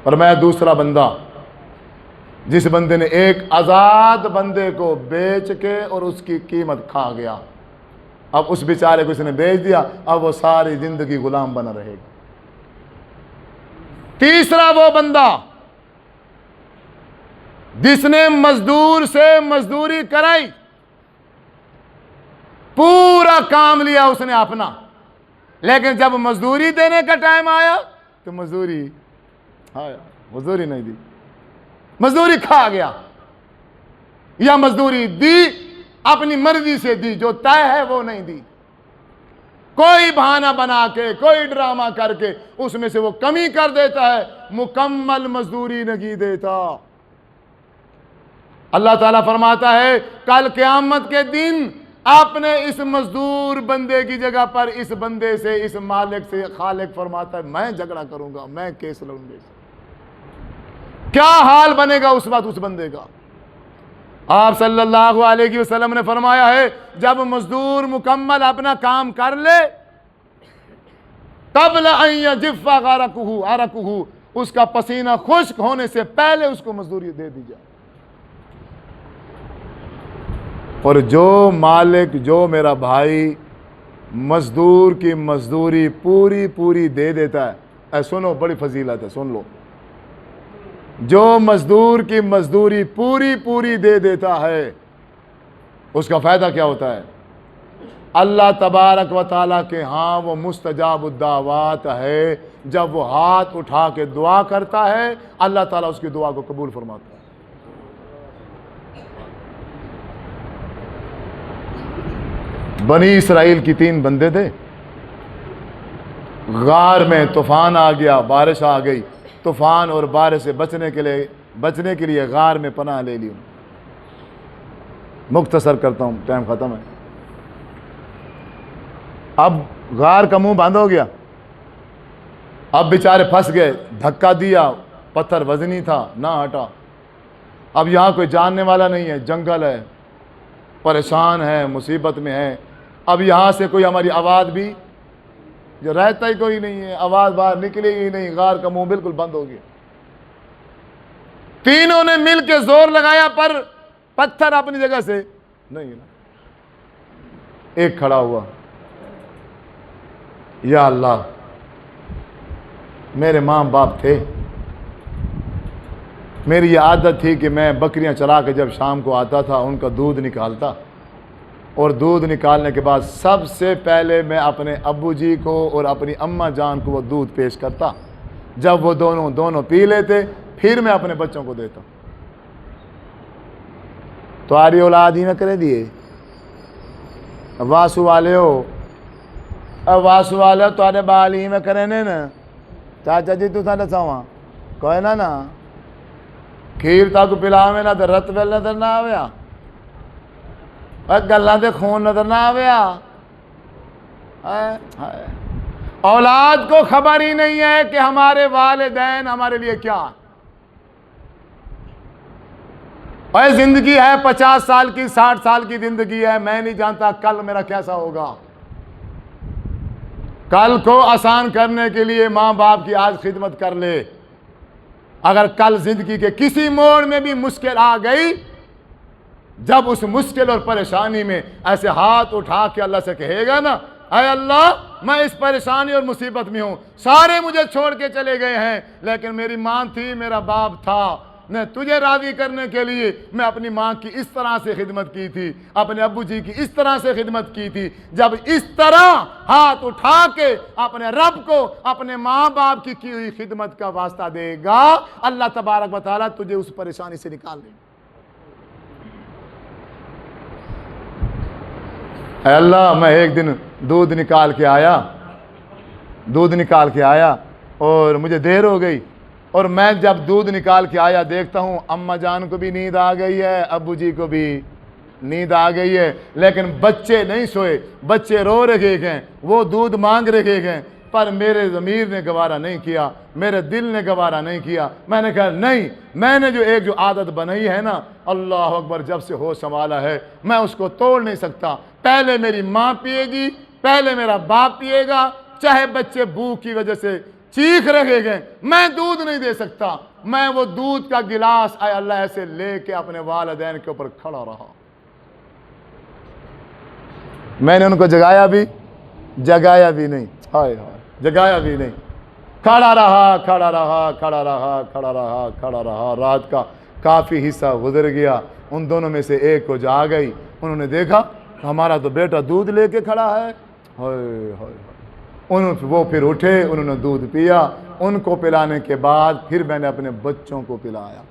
S1: اور میں دوسرا بندہ جس بندے نے ایک آزاد بندے کو بیچ کے اور اس کی قیمت کھا گیا، اب اس بیچارے کو اس نے بیچ دیا، اب وہ ساری زندگی غلام بنا رہے گا۔ تیسرا وہ بندہ جس نے مزدور سے مزدوری کرائی، پورا کام لیا اس نے اپنا، لیکن جب مزدوری دینے کا ٹائم آیا تو مزدوری نہیں دی، مزدوری کھا گیا، یا مزدوری دی اپنی مرضی سے دی، جو طے ہے وہ نہیں دی۔ کوئی بہانہ بنا کے، کوئی ڈرامہ کر کے اس میں سے وہ کمی کر دیتا ہے، مکمل مزدوری نہیں دیتا۔ اللہ تعالیٰ فرماتا ہے کل قیامت کے دن اپنے اس مزدور بندے کی جگہ پر اس بندے سے، اس مالک سے، خالق فرماتا ہے میں جھگڑا کروں گا، میں کیس لڑوں گا۔ کیا حال بنے گا اس وقت اس بندے کا؟ آپ صلی اللہ علیہ وسلم نے فرمایا ہے جب مزدور مکمل اپنا کام کر لے، قبل ان یجف عرقہ، اس کا پسینہ خشک ہونے سے پہلے اس کو مزدوری دے دی جائے۔ اور جو مالک، جو میرا بھائی مزدور کی مزدوری پوری دے دیتا ہے، اے سنو بڑی فضیلت ہے، سن لو، جو مزدور کی مزدوری پوری دے دیتا ہے اس کا فائدہ کیا ہوتا ہے؟ اللہ تبارک و تعالیٰ کے ہاں وہ مستجاب الدعوات ہے، جب وہ ہاتھ اٹھا کے دعا کرتا ہے اللہ تعالیٰ اس کی دعا کو قبول فرماتا ہے۔ بنی اسرائیل کی 3 بندے تھے، غار میں طوفان آ گیا، بارش آ گئی، طوفان اور بارش سے بچنے کے لیے غار میں پناہ لے لی۔ مختصر کرتا ہوں، ٹائم ختم ہے۔ اب غار کا منہ بند ہو گیا، اب بیچارے پھنس گئے، دھکا دیا، پتھر وزنی تھا نہ ہٹا، اب یہاں کوئی جاننے والا نہیں ہے، جنگل ہے، پریشان ہے، مصیبت میں ہے، اب یہاں سے کوئی ہماری آواز بھی جو رہتا ہی کوئی نہیں ہے، آواز باہر نکلے ہی نہیں، غار کا منہ بالکل بند ہو گیا۔ تینوں نے مل کے زور لگایا پر پتھر اپنی جگہ سے نہیں ہلا۔ ایک کھڑا ہوا، یا اللہ میرے ماں باپ تھے، میری یہ عادت تھی کہ میں بکریاں چلا کے جب شام کو آتا تھا ان کا دودھ نکالتا، اور دودھ نکالنے کے بعد سب سے پہلے میں اپنے ابو جی کو اور اپنی اماں جان کو وہ دودھ پیش کرتا، جب وہ دونوں پی لیتے پھر میں اپنے بچوں کو دیتا۔ تمہاری اولاد ہی نہ کرے دیے واسو والے ہو، واسو والے ہو تمہارے بال ہی میں کرے نا، چاچا جی تو ساڈا سواں کوئی نہ کھیر تک پلا میں نہ تو رت ویل نظر نہ آیا، گلاں دے خون نظر نہ آیا۔ اولاد کو خبر ہی نہیں ہے کہ ہمارے والدین ہمارے لیے کیا۔ اور زندگی ہے 50 سال کی، 60 سال کی زندگی ہے، میں نہیں جانتا کل میرا کیسا ہوگا۔ کل کو آسان کرنے کے لیے ماں باپ کی آج خدمت کر لے، اگر کل زندگی کے کسی موڑ میں بھی مشکل آ گئی، جب اس مشکل اور پریشانی میں ایسے ہاتھ اٹھا کے اللہ سے کہے گا نا، اے اللہ میں اس پریشانی اور مصیبت میں ہوں، سارے مجھے چھوڑ کے چلے گئے ہیں لیکن میری ماں تھی، میرا باپ تھا، میں تجھے راضی کرنے کے لیے میں اپنی ماں کی اس طرح سے خدمت کی تھی، اپنے ابو جی کی اس طرح سے خدمت کی تھی۔ جب اس طرح ہاتھ اٹھا کے اپنے رب کو اپنے ماں باپ کی ہوئی خدمت کا واسطہ دے گا، اللہ تبارک و تعالیٰ تجھے اس پریشانی سے نکال دے گا۔ اے اللہ میں ایک دن دودھ نکال کے آیا اور مجھے دیر ہو گئی، اور میں جب دودھ نکال کے آیا دیکھتا ہوں اماں جان کو بھی نیند آ گئی ہے، ابو جی کو بھی نیند آ گئی ہے، لیکن بچے نہیں سوئے، بچے رو رہے ہیں، وہ دودھ مانگ رہے ہیں، پر میرے ضمیر نے گوارا نہیں کیا، میرے دل نے گوارا نہیں کیا۔ میں نے کہا نہیں، میں نے جو عادت بنائی ہے نا، اللہ اکبر، جب سے ہوش سنبھالا ہے میں اس کو توڑ نہیں سکتا۔ پہلے میری ماں پیے گی، پہلے میرا باپ پیے گا، چاہے بچے بھوک کی وجہ سے چیخ رہے گئے، میں دودھ نہیں دے سکتا۔ میں وہ دودھ کا گلاس اے اللہ ایسے لے کے اپنے والدین کے اوپر کھڑا رہا۔ میں نے ان کو جگایا بھی نہیں، جگایا بھی نہیں، کھڑا رہا۔ رات کا کافی حصہ گزر گیا، ان دونوں میں سے ایک کو جاگ گئی، انہوں نے دیکھا ہمارا تو بیٹا دودھ لے کے کھڑا ہے، وہ پھر اٹھے، انہوں نے دودھ پیا، ان کو پلانے کے بعد پھر میں نے اپنے بچوں کو پلایا۔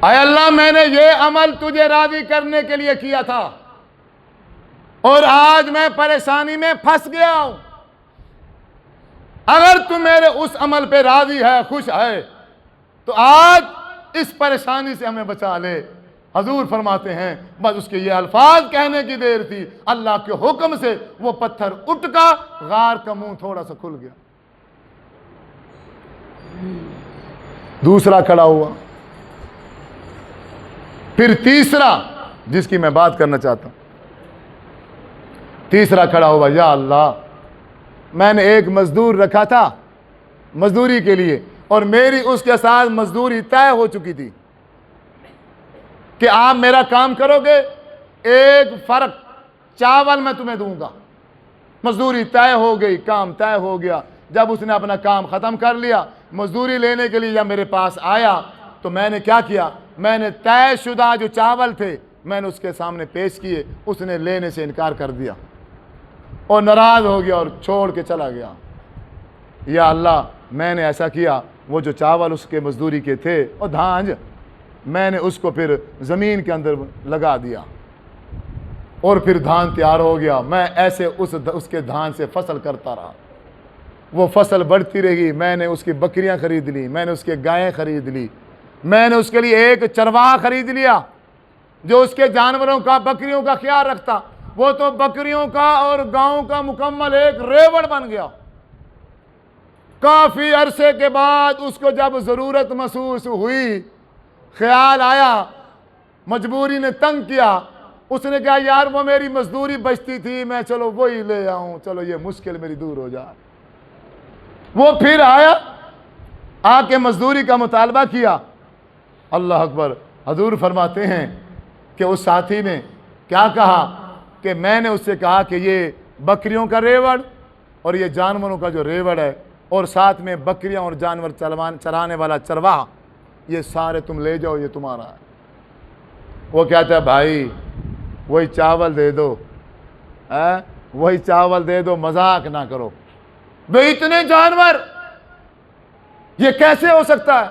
S1: اے اللہ میں نے یہ عمل تجھے راضی کرنے کے لیے کیا تھا، اور آج میں پریشانی میں پھنس گیا ہوں، اگر تم میرے اس عمل پہ راضی ہے، خوش ہے، تو آج اس پریشانی سے ہمیں بچا لے۔ حضور فرماتے ہیں بس اس کے یہ الفاظ کہنے کی دیر تھی، اللہ کے حکم سے وہ پتھر اٹھ کا، غار کا منہ تھوڑا سا کھل گیا، دوسرا کھڑا ہوا، پھر تیسرا، جس کی میں بات کرنا چاہتا ہوں، تیسرا کھڑا ہوا، یا اللہ میں نے ایک مزدور رکھا تھا مزدوری کے لیے، اور میری اس کے ساتھ مزدوری طے ہو چکی تھی کہ آپ میرا کام کرو گے، ایک فرق چاول میں تمہیں دوں گا۔ مزدوری طے ہو گئی، کام طے ہو گیا۔ جب اس نے اپنا کام ختم کر لیا، مزدوری لینے کے لیے جب میرے پاس آیا تو میں نے کیا کیا، میں نے طے شدہ جو چاول تھے میں نے اس کے سامنے پیش کیے، اس نے لینے سے انکار کر دیا اور ناراض ہو گیا اور چھوڑ کے چلا گیا۔ یا اللہ میں نے ایسا کیا، وہ جو چاول اس کے مزدوری کے تھے اور دھانج، میں نے اس کو پھر زمین کے اندر لگا دیا اور پھر دھان تیار ہو گیا۔ میں ایسے اس کے دھان سے فصل کرتا رہا، وہ فصل بڑھتی رہی، میں نے اس کی بکریاں خرید لی، میں نے اس کے گائیں خرید لی، میں نے اس کے لیے ایک چرواہا خرید لیا جو اس کے جانوروں کا، بکریوں کا خیال رکھتا۔ وہ تو بکریوں کا اور گاؤں کا مکمل ایک ریوڑ بن گیا۔ کافی عرصے کے بعد اس کو جب ضرورت محسوس ہوئی، خیال آیا، مجبوری نے تنگ کیا، اس نے کہا یار وہ میری مزدوری بچتی تھی، میں چلو وہی لے آؤں، چلو یہ مشکل میری دور ہو جائے۔ وہ پھر آیا، آ کے مزدوری کا مطالبہ کیا۔ اللہ اکبر۔ حضور فرماتے ہیں کہ اس ساتھی نے کیا کہا کہ میں نے اس سے کہا کہ یہ بکریوں کا ریوڑ اور یہ جانوروں کا جو ریوڑ ہے اور ساتھ میں بکریاں اور جانور چرانے والا چرواہا، یہ سارے تم لے جاؤ، یہ تمہارا ہے۔ وہ کہتا ہے بھائی وہی چاول دے دو، وہی چاول دے دو، مذاق نہ کرو بھئی، اتنے جانور یہ کیسے ہو سکتا ہے؟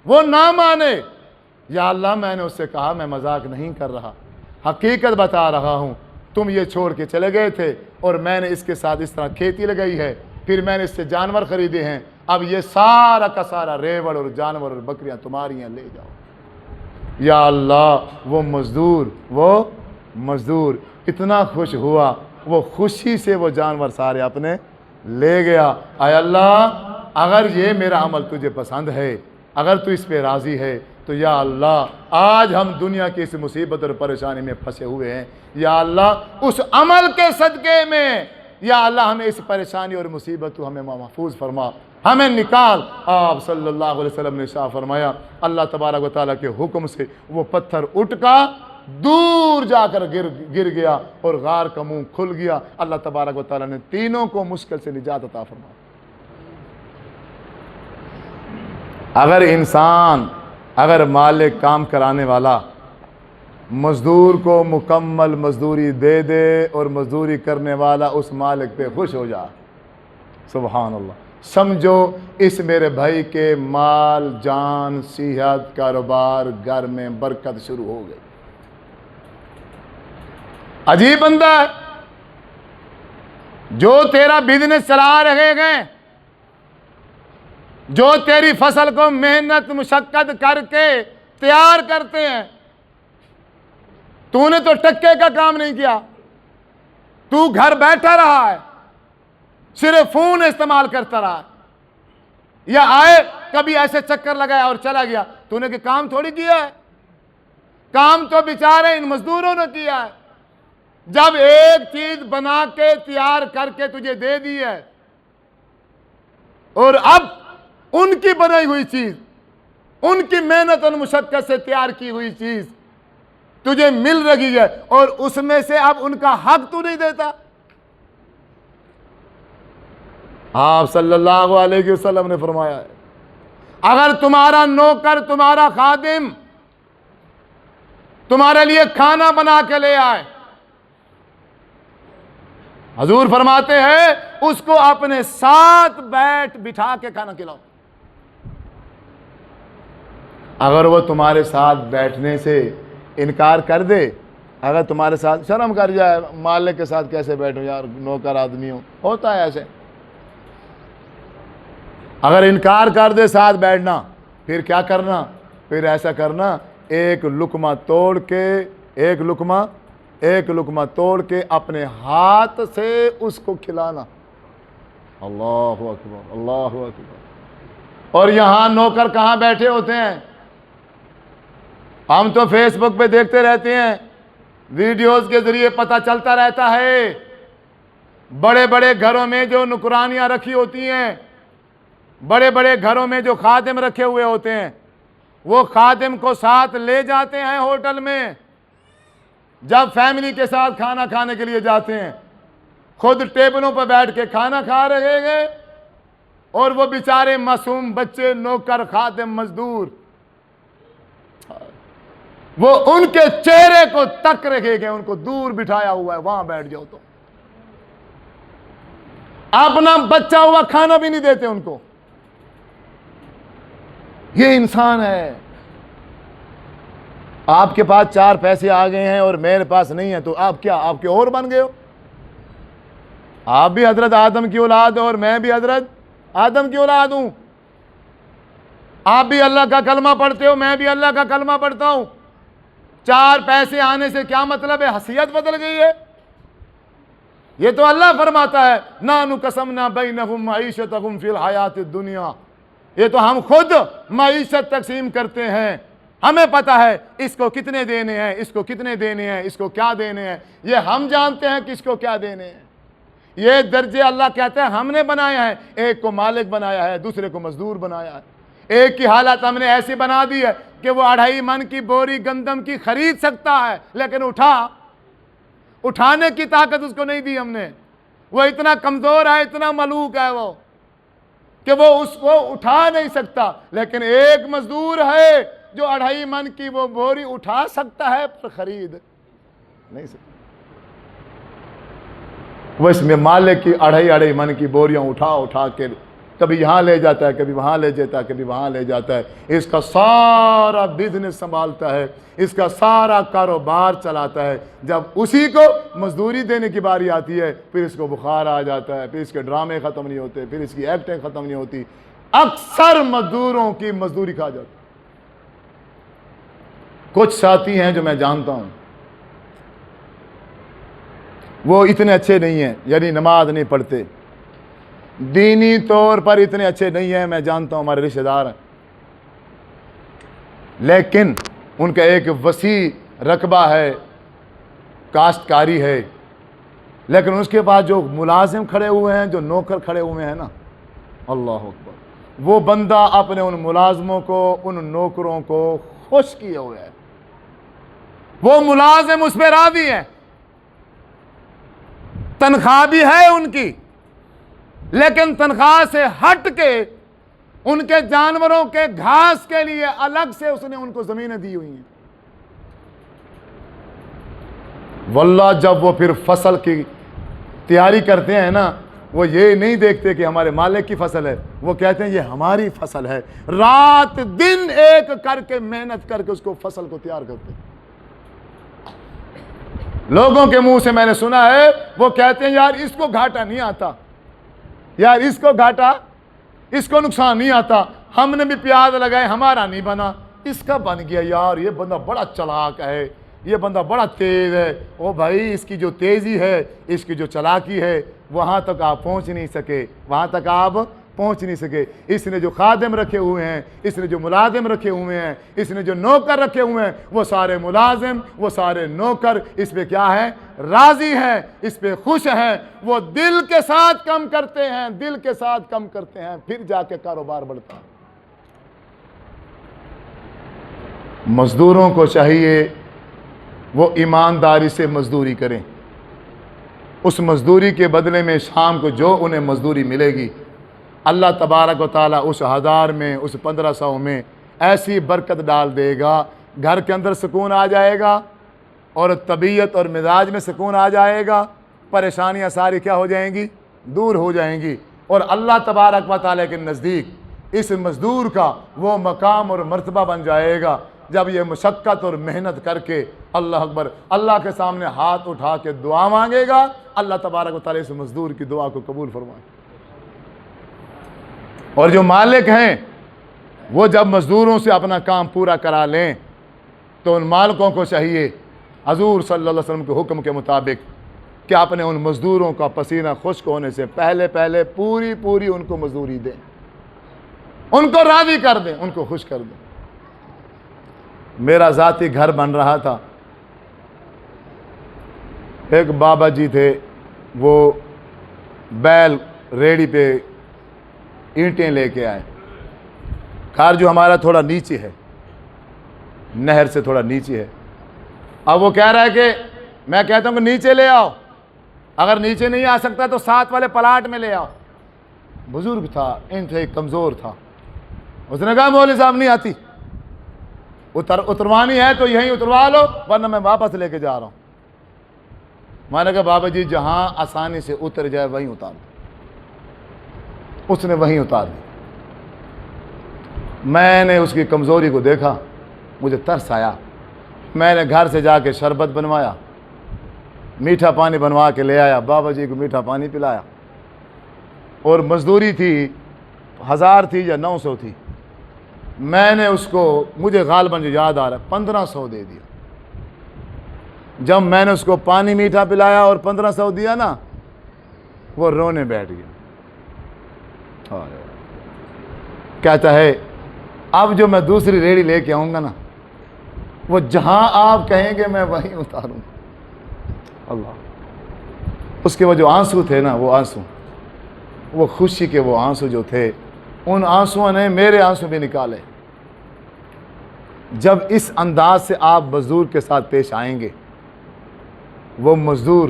S1: وہ نہ مانے۔ یا اللہ میں نے اس سے کہا میں مذاق نہیں کر رہا، حقیقت بتا رہا ہوں، تم یہ چھوڑ کے چلے گئے تھے اور میں نے اس کے ساتھ اس طرح کھیتی لگائی ہے، پھر میں نے اس سے جانور خریدے ہیں، اب یہ سارا کا سارا ریوڑ اور جانور اور بکریاں تمہاری ہیں، لے جاؤ۔ یا اللہ وہ مزدور اتنا خوش ہوا، وہ خوشی سے وہ جانور سارے اپنے لے گیا۔ اے اللہ اگر یہ میرا عمل تجھے پسند ہے، اگر تو اس پہ راضی ہے تو یا اللہ آج ہم دنیا کی اس مصیبت اور پریشانی میں پھنسے ہوئے ہیں، یا اللہ اس عمل کے صدقے میں یا اللہ ہمیں اس پریشانی اور مصیبت تو ہمیں محفوظ فرما، ہمیں نکال۔ آپ صلی اللہ علیہ وسلم نے ارشاد فرمایا اللہ تبارک و تعالیٰ کے حکم سے وہ پتھر اٹھ کا دور جا کر گر گیا اور غار کا منہ کھل گیا۔ اللہ تبارک و تعالیٰ نے تینوں کو مشکل سے نجات عطا فرمایا۔ اگر مالک کام کرانے والا مزدور کو مکمل مزدوری دے دے اور مزدوری کرنے والا اس مالک پہ خوش ہو جائے، سبحان اللہ، سمجھو اس میرے بھائی کے مال، جان، صحت، کاروبار، گھر میں برکت شروع ہو گئی۔ عجیب بندہ ہے جو تیرا بزنس چلا رہے ہیں، جو تیری فصل کو محنت مشقت کر کے تیار کرتے ہیں، تو نے تو ٹکے کا کام نہیں کیا، تو گھر بیٹھا رہا ہے، صرف فون استعمال کرتا رہا ہے، یا آئے کبھی ایسے چکر لگایا اور چلا گیا، تو نے کہ کام تھوڑی کیا ہے، کام تو بیچارے ان مزدوروں نے کیا ہے۔ جب ایک چیز بنا کے تیار کر کے تجھے دے دی ہے اور اب ان کی بنائی ہوئی چیز، ان کی محنت اور مشقت سے تیار کی ہوئی چیز تجھے مل رہی ہے اور اس میں سے اب ان کا حق تو نہیں دیتا۔ آپ صلی اللہ علیہ وسلم نے فرمایا ہے اگر تمہارا نوکر، تمہارا خادم تمہارے لیے کھانا بنا کے لے آئے، حضور فرماتے ہیں اس کو اپنے ساتھ بٹھا کے کھانا کھلاؤ۔ اگر وہ تمہارے ساتھ بیٹھنے سے انکار کر دے اگر تمہارے ساتھ شرم کر جائے، مالک کے ساتھ کیسے بیٹھو یار، نوکر آدمی ہوں، ہوتا ہے ایسے۔ اگر انکار کر دے ساتھ بیٹھنا، پھر کیا کرنا؟ پھر ایسا کرنا، ایک لقمہ توڑ کے اپنے ہاتھ سے اس کو کھلانا۔ اللہ اکبر، اللہ اکبر۔ اور یہاں نوکر کہاں بیٹھے ہوتے ہیں؟ ہم تو فیس بک پہ دیکھتے رہتے ہیں، ویڈیوز کے ذریعے پتہ چلتا رہتا ہے، بڑے بڑے گھروں میں جو نوکرانیاں رکھی ہوتی ہیں، بڑے بڑے گھروں میں جو خادم رکھے ہوئے ہوتے ہیں، وہ خادم کو ساتھ لے جاتے ہیں ہوٹل میں، جب فیملی کے ساتھ کھانا کھانے کے لیے جاتے ہیں، خود ٹیبلوں پر بیٹھ کے کھانا کھا رہے ہیں، اور وہ بیچارے معصوم بچے، نوکر، خادم، مزدور، وہ ان کے چہرے کو تک رکھے گئے، ان کو دور بٹھایا ہوا ہے، وہاں بیٹھ جاؤ تو اپنا بچہ ہوا کھانا بھی نہیں دیتے ان کو۔ یہ انسان ہے۔ آپ کے پاس 4 پیسے آ گئے ہیں اور میرے پاس نہیں ہے، تو آپ کیا، آپ کے اور بن گئے ہو؟ آپ بھی حضرت آدم کی اولاد ہو اور میں بھی حضرت آدم کی اولاد ہوں۔ آپ بھی اللہ کا کلمہ پڑھتے ہو، میں بھی اللہ کا کلمہ پڑھتا ہوں۔ 4 پیسے آنے سے کیا مطلب ہے؟ حیثیت بدل گئی ہے؟ یہ تو اللہ فرماتا ہے، نَحْنُ قَسَمْنَا بَيْنَهُمْ مَعِيشَتَهُمْ فِي الْحَيَاةِ الدُّنْيَا۔ یہ تو ہم خود معیشت تقسیم کرتے ہیں، ہمیں پتا ہے اس کو کتنے دینے ہیں، اس کو کتنے دینے ہیں، اس کو کیا دینے ہیں، یہ ہم جانتے ہیں کس کو کیا دینے ہیں۔ یہ درجے اللہ کہتے ہیں ہم نے بنایا ہے، ایک کو مالک بنایا ہے، دوسرے کو مزدور بنایا ہے۔ ایک کی حالت ہم نے ایسی بنا دی ہے کہ وہ 2.5 من کی بوری گندم کی خرید سکتا ہے، لیکن اٹھانے کی طاقت اس کو نہیں دی ہم نے۔ وہ اتنا کمزور ہے، اتنا ملوک ہے وہ کہ وہ اس کو اٹھا نہیں سکتا، لیکن ایک مزدور ہے جو 2.5 من کی وہ بوری اٹھا سکتا ہے، پر خرید نہیں سکتا۔ وہ اس میں مالک کی 2.5 من کی بوریاں اٹھا کے کبھی یہاں لے جاتا ہے، کبھی وہاں لے جاتا ہے، کبھی وہاں لے جاتا ہے، اس کا سارا بزنس سنبھالتا ہے، اس کا سارا کاروبار چلاتا ہے۔ جب اسی کو مزدوری دینے کی باری آتی ہے، پھر اس کو بخار آ جاتا ہے، پھر اس کے ڈرامے ختم نہیں ہوتے، پھر اس کی ایکٹنگ ختم نہیں ہوتی۔ اکثر مزدوروں کی مزدوری کھا جاتی۔ کچھ ساتھی ہیں جو میں جانتا ہوں، وہ اتنے اچھے نہیں ہیں، یعنی نماز نہیں پڑھتے، دینی طور پر اتنے اچھے نہیں ہیں، میں جانتا ہوں، ہمارے رشتہ دار ہیں، لیکن ان کا ایک وسیع رقبہ ہے، کاشتکاری ہے، لیکن اس کے بعد جو ملازم کھڑے ہوئے ہیں، جو نوکر کھڑے ہوئے ہیں نا، اللہ اکبر، وہ بندہ اپنے ان ملازموں کو، ان نوکروں کو خوش کیے ہوئے ہے، وہ ملازم اس پہ راضی ہیں، تنخواہ بھی ہے ان کی، لیکن تنخواہ سے ہٹ کے ان کے جانوروں کے گھاس کے لیے الگ سے اس نے ان کو زمینیں دی ہوئی ہیں۔ واللہ جب وہ پھر فصل کی تیاری کرتے ہیں نا، وہ یہ نہیں دیکھتے کہ ہمارے مالک کی فصل ہے، وہ کہتے ہیں یہ ہماری فصل ہے، رات دن ایک کر کے محنت کر کے اس کو فصل کو تیار کرتے ہیں۔ لوگوں کے منہ سے میں نے سنا ہے، وہ کہتے ہیں یار اس کو گھاٹا نہیں آتا، یار اس کو گھاٹا، اس کو نقصان نہیں آتا، ہم نے بھی پیاز لگائے ہمارا نہیں بنا، اس کا بن گیا، یار یہ بندہ بڑا چلاک ہے، یہ بندہ بڑا تیز ہے۔ او بھائی، اس کی جو تیزی ہے، اس کی جو چلاکی ہے، وہاں تک آپ پہنچ نہیں سکے، وہاں تک آپ پہنچ نہیں سکے۔ اس نے جو خادم رکھے ہوئے ہیں، اس نے جو ملازم رکھے ہوئے ہیں، اس نے جو نوکر رکھے ہوئے ہیں، وہ سارے ملازم، وہ سارے نوکر اس پہ کیا ہے؟ راضی ہیں، اس پہ خوش ہیں، وہ دل کے ساتھ کم کرتے ہیں، دل کے ساتھ کم کرتے ہیں، پھر جا کے کاروبار بڑھتا ہے۔ مزدوروں کو چاہیے وہ ایمانداری سے مزدوری کریں، اس مزدوری کے بدلے میں شام کو جو انہیں مزدوری ملے گی، اللہ تبارک و تعالیٰ اس 1000 میں، اس 1500 میں ایسی برکت ڈال دے گا، گھر کے اندر سکون آ جائے گا، اور طبیعت اور مزاج میں سکون آ جائے گا، پریشانیاں ساری کیا ہو جائیں گی؟ دور ہو جائیں گی، اور اللہ تبارک و تعالیٰ کے نزدیک اس مزدور کا وہ مقام اور مرتبہ بن جائے گا۔ جب یہ مشقت اور محنت کر کے اللہ اکبر اللہ کے سامنے ہاتھ اٹھا کے دعا مانگے گا، اللہ تبارک و تعالیٰ اس مزدور کی دعا کو قبول فرمائے۔ اور جو مالک ہیں وہ جب مزدوروں سے اپنا کام پورا کرا لیں تو ان مالکوں کو چاہیے حضور صلی اللہ علیہ وسلم کے حکم کے مطابق کہ اپنے ان مزدوروں کا پسینہ خشک ہونے سے پہلے پوری ان کو مزدوری دیں، ان کو راضی کر دیں، ان کو خوش کر دیں۔ میرا ذاتی گھر بن رہا تھا، ایک بابا جی تھے، وہ بیل ریڑی پہ اینٹیں لے کے آئے۔ گھر جو ہمارا تھوڑا نیچے ہے، نہر سے تھوڑا نیچے ہے۔ اب وہ کہہ رہا ہے کہ میں کہتا ہوں کہ نیچے لے آؤ، اگر نیچے نہیں آ سکتا تو ساتھ والے پلاٹ میں لے آؤ۔ بزرگ تھا، انتہائی کمزور تھا، اس نے کہا مولوی صاحب نہیں آتی، اتروانی ہے تو یہیں اتروا لو ورنہ میں واپس لے کے جا رہا ہوں۔ میں نے کہا بابا جی جہاں آسانی سے اتر جائے وہیں اتار دو۔ اس نے وہیں اتار دی۔ میں نے اس کی کمزوری کو دیکھا، مجھے ترس آیا، میں نے گھر سے جا کے شربت بنوایا، میٹھا پانی بنوا کے لے آیا، بابا جی کو میٹھا پانی پلایا، اور مزدوری تھی 1000 تھی یا 900 تھی، میں نے اس کو، مجھے غالباً جو یاد آ رہا ہے 1500 دے دیا۔ جب میں نے اس کو پانی میٹھا پلایا اور 1500 دیا نا، وہ رونے بیٹھ گیا، کہتا ہے اب جو میں دوسری ریڑھی لے کے آؤں گا نا، وہ جہاں آپ کہیں گے میں وہیں اتاروں۔ اللہ، اس کے وہ جو آنسو تھے نا، وہ آنسو، وہ خوشی کے وہ آنسو جو تھے، ان آنسوؤں نے میرے آنسو بھی نکالے۔ جب اس انداز سے آپ مزدور کے ساتھ پیش آئیں گے، وہ مزدور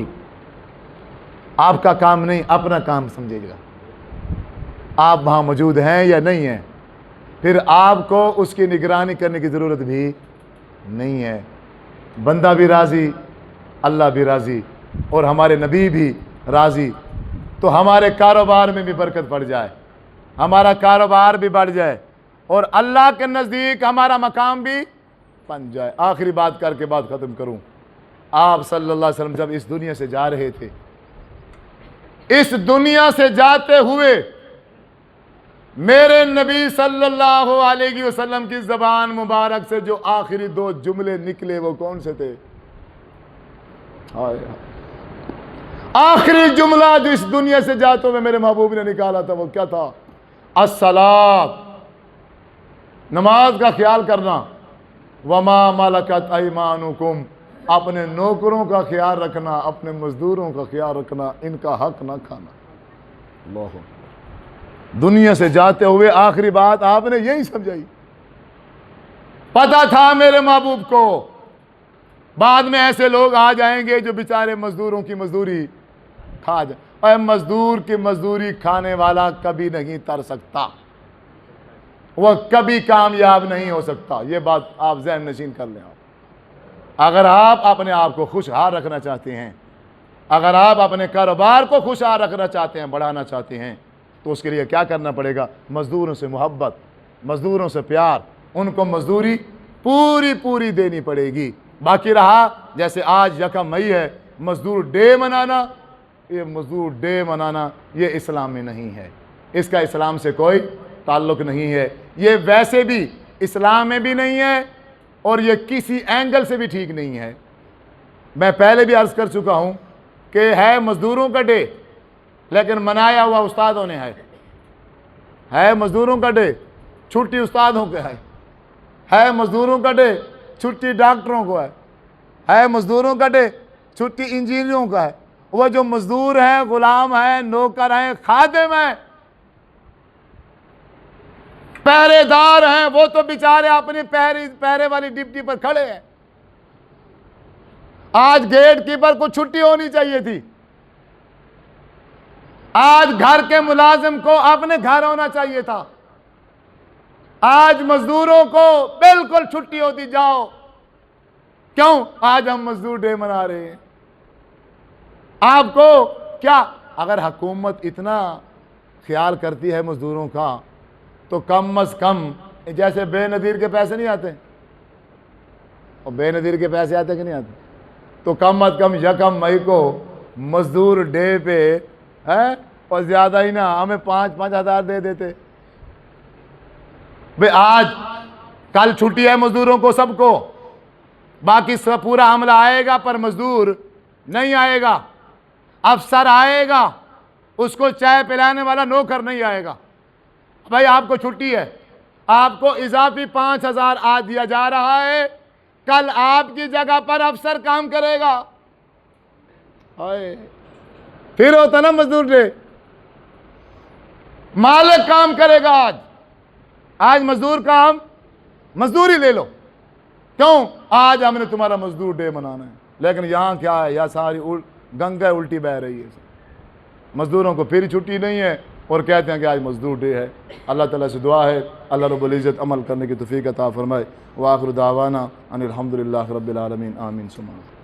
S1: آپ کا کام نہیں اپنا کام سمجھے گا، آپ وہاں موجود ہیں یا نہیں ہیں، پھر آپ کو اس کی نگرانی کرنے کی ضرورت بھی نہیں ہے۔ بندہ بھی راضی، اللہ بھی راضی، اور ہمارے نبی بھی راضی، تو ہمارے کاروبار میں بھی برکت پڑ جائے، ہمارا کاروبار بھی بڑھ جائے، اور اللہ کے نزدیک ہمارا مقام بھی بن جائے۔ آخری بات کر کے بات ختم کروں۔ آپ صلی اللہ علیہ وسلم جب اس دنیا سے جا رہے تھے، اس دنیا سے جاتے ہوئے میرے نبی صلی اللہ علیہ وسلم کی زبان مبارک سے جو آخری 2 جملے نکلے وہ کون سے تھے؟ آخری جملہ جو اس دنیا سے جاتے ہوئے میرے محبوب نے نکالا تھا وہ کیا تھا؟ الصلاۃ، نماز کا خیال کرنا، وما ملکت ایمانکم، اپنے نوکروں کا خیال رکھنا، اپنے مزدوروں کا خیال رکھنا، ان کا حق نہ کھانا۔ اللہ، دنیا سے جاتے ہوئے آخری بات آپ نے یہی سمجھائی۔ پتہ تھا میرے محبوب کو بعد میں ایسے لوگ آ جائیں گے جو بیچارے مزدوروں کی مزدوری کھا جائیں، اور مزدور کی مزدوری کھانے والا کبھی نہیں تر سکتا، وہ کبھی کامیاب نہیں ہو سکتا۔ یہ بات آپ ذہن نشین کر لیں۔ اگر آپ اپنے آپ کو خوشحال رکھنا چاہتے ہیں، اگر آپ اپنے کاروبار کو خوشحال رکھنا چاہتے ہیں، بڑھانا چاہتے ہیں، تو اس کے لیے کیا کرنا پڑے گا؟ مزدوروں سے محبت، مزدوروں سے پیار، ان کو مزدوری پوری دینی پڑے گی۔ باقی رہا جیسے آج 1 مئی ہے، مزدور ڈے منانا، یہ مزدور ڈے منانا یہ اسلام میں نہیں ہے، اس کا اسلام سے کوئی تعلق نہیں ہے، یہ ویسے بھی اسلام میں بھی نہیں ہے، اور یہ کسی اینگل سے بھی ٹھیک نہیں ہے۔ میں پہلے بھی عرض کر چکا ہوں کہ ہے مزدوروں کا ڈے، لیکن منایا ہوا استادوں نے ہے مزدوروں کا ڈے، چھٹی استادوں کو ہے مزدوروں کا ڈے، چھٹی ڈاکٹروں کو ہے مزدوروں کا ڈے، چھٹی انجینئروں کا ہے۔ وہ جو مزدور ہیں، غلام ہیں، نوکر ہیں، خادم ہیں، پہرے دار ہیں، وہ تو بیچارے اپنی پہرے والی ڈپٹی پر کھڑے ہیں۔ آج گیٹ کیپر کو چھٹی ہونی چاہیے تھی، آج گھر کے ملازم کو اپنے گھر ہونا چاہیے تھا، آج مزدوروں کو بالکل چھٹی ہوتی۔ جاؤ، کیوں؟ آج ہم مزدور ڈے منا رہے ہیں۔ آپ کو کیا، اگر حکومت اتنا خیال کرتی ہے مزدوروں کا، تو کم از کم جیسے بے نظیر کے پیسے نہیں آتے، اور بے نظیر کے پیسے آتے کہ نہیں آتے؟ تو کم از کم یکم مئی کو مزدور ڈے پہ ہے، اور زیادہ ہی نا ہمیں 5-5 ہزار دے دیتے۔ بھئی آج کل چھٹی ہے مزدوروں کو، سب کو، باقی سب پورا عملہ آئے گا پر مزدور نہیں آئے گا، افسر آئے گا، اس کو چائے پلانے والا نوکر نہیں آئے گا۔ بھائی آپ کو چھٹی ہے، آپ کو اضافی 5,000 آج دیا جا رہا ہے، کل آپ کی جگہ پر افسر کام کرے گا، پھر ہوتا نا مزدور ڈے، مالک کام کرے گا۔ آج مزدور کام، مزدوری لے لو، کیوں؟ آج ہم نے تمہارا مزدور ڈے منانا ہے۔ لیکن یہاں کیا ہے، یہاں ساری گنگا الٹی بہ رہی ہے، مزدوروں کو پھر چھٹی نہیں ہے اور کہتے ہیں کہ آج مزدور ڈے ہے۔ اللہ تعالیٰ سے دعا ہے اللہ رب العزت عمل کرنے کی توفیق عطا فرمائے۔ وآخر دعوانا ان الحمدللہ رب العالمین، آمین ثم آمین۔